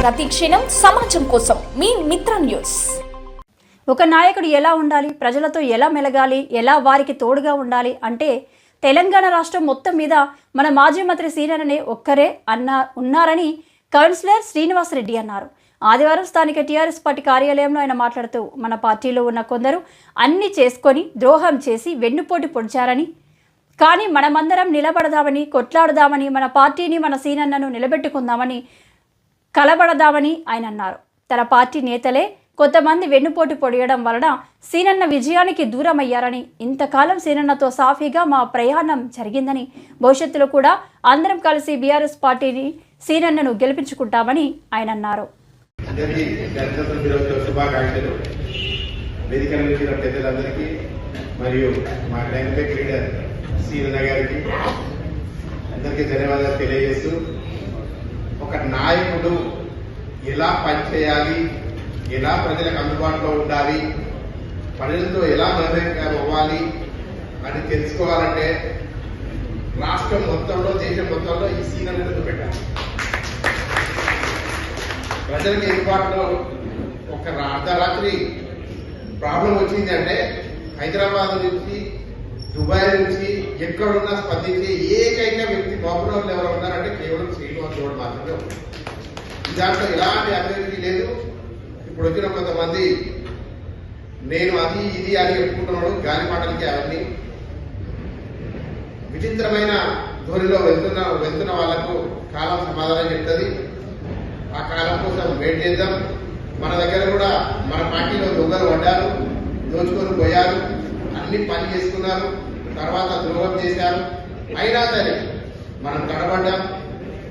ప్రతి క్షణం సమాజం కోసం మీ మిత్ర న్యూస్. ఒక నాయకుడు ఎలా ఉండాలి, ప్రజలతో ఎలా మెలగాలి, ఎలా వారికి తోడుగా ఉండాలి అంటే తెలంగాణ రాష్ట్రం మొత్తం మీద మన మాజీ మంత్రి సీనన్ననే ఒక్కరే ఉన్నారని కౌన్సిలర్ శ్రీనివాసరెడ్డి అన్నారు. ఆదివారం స్థానిక టీఆర్ఎస్ పార్టీ కార్యాలయంలో ఆయన మాట్లాడుతూ మన పార్టీలో ఉన్న కొందరు అన్ని చేసుకొని ద్రోహం చేసి వెన్నుపోటు పొడిచారని, కానీ మనమందరం నిలబడదామని, కొట్లాడదామని, మన పార్టీని, మన సీనన్నను నిలబెట్టుకుందామని, కలబడదామని ఆయన అన్నారు. తన పార్టీ నేతలే కొంతమంది వెన్నుపోటు పొడియడం వలన సీనన్న విజయానికి దూరం అయ్యారని, ఇంతకాలం సీనన్నతో సాఫీగా మా ప్రయాణం జరిగిందని, భవిష్యత్తులో కూడా అందరం కలిసి బీఆర్ఎస్ పార్టీని, సీనన్నను గెలిపించుకుంటామని ఆయన అన్నారు. మరియు మా డైనమిక్ లీడర్ సీనన్న గారికి అందరికీ ధన్యవాదాలు తెలియజేస్తూ, ఒక నాయకుడు ఎలా పనిచేయాలి, ఎలా ప్రజలకు అందుబాటులో ఉండాలి, ప్రజలతో ఎలా నిర్ణయం అవ్వాలి అని తెలుసుకోవాలంటే రాష్ట్రం మొత్తంలో, దేశం మొత్తంలో ఈ సీనన్న పెట్టాలి. ప్రజలకు అందుబాటులో ఒక అర్ధరాత్రి ప్రాబ్లం వచ్చింది అంటే హైదరాబాద్ నుంచి, దుబాయ్ నుంచి ఎక్కడున్నా స్పందించి ఏకైక వ్యక్తి బాబురావులు ఎవరు ఉన్నారంటే కేవలం శ్రీనివాస్ గౌడ్ మాత్రమే ఉన్నారు. దాంట్లో ఎలాంటి అభివృద్ధి లేదు. ఇప్పుడు వచ్చిన కొంతమంది నేను అది ఇది అని చెప్పుకుంటున్నాడు, గాలి మాటలకి అవన్నీ విచిత్రమైన ధోరణిలో వెళ్తున్న వాళ్లకు కాలం సమాధానం చెప్తుంది. ఆ కాలం కోసం వెయిట్ చేద్దాం. మన దగ్గర కూడా మన పార్టీలో దొంగలు పడ్డారు, దోచుకొని పోయారు, అన్ని పని చేసుకున్నారు, తర్వాత ద్రోహం చేశారు. అయినా సరే మనం తడబడ్డాం,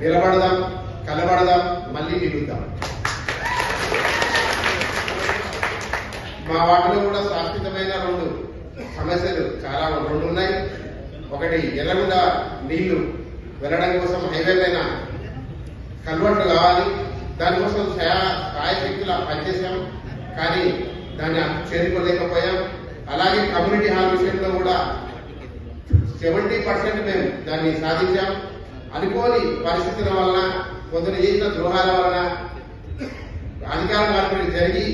నిలబడదాం, కలబడదాం, మళ్ళీ నిలుద్దాం. మా వాటిలో కూడా శాశ్వతమైన రెండు సమస్యలు చాలా ఉన్నాయి. ఒకటి ఎర్రగుండ నీళ్లు వెళ్ళడం కోసం హైవే పైన కల్వర్ట్లు కావాలి. దానికోసం సాయశక్తులా పనిచేశాం, కానీ దాన్ని చేరుకోలేకపోయాం. అలాగే కమ్యూనిటీ హాల్ విషయంలో కూడా 70% మేము దాన్ని సాధించాం. అనుకోని పరిస్థితుల వలన, కొందరు చేసిన ద్రోహాల వలన అధికార మార్పిడి జరిగి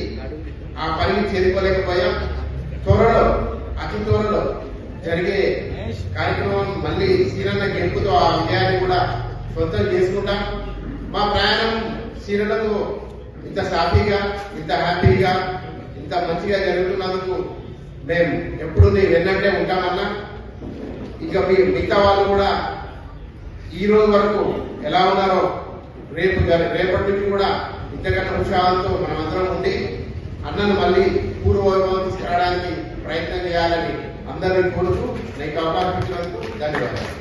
ఆ పనిని చేరుకోలేకపోయాం. త్వరలో, అతి త్వరలో జరిగే కార్యక్రమం మళ్ళీ సీనన్న గెలుపుతో ఆ విజయాన్ని కూడా సొంతం చేసుకుంటాం. మా ప్రయాణం సీనన్నకు ఇంత సాఫీగా, ఇంత హ్యాపీగా, ఇంత మంచిగా జరుగుతున్నందుకు మేము ఎప్పుడు నీ వెన్నంటే ఉంటామన్నా. ఇక మిగతా వాళ్ళు కూడా ఈ రోజు వరకు ఎలా ఉన్నారో రేపటి నుంచి కూడా ఇంతకన్నా ఉత్సాహంతో మనమందరం ఉండి అన్నను మళ్ళీ పూర్వవైభవం తీసుకురావడానికి ప్రయత్నం చేయాలని అందరినీ కోరుతూ నాకు అవకాశం ఇచ్చినందుకు ధన్యవాదాలు.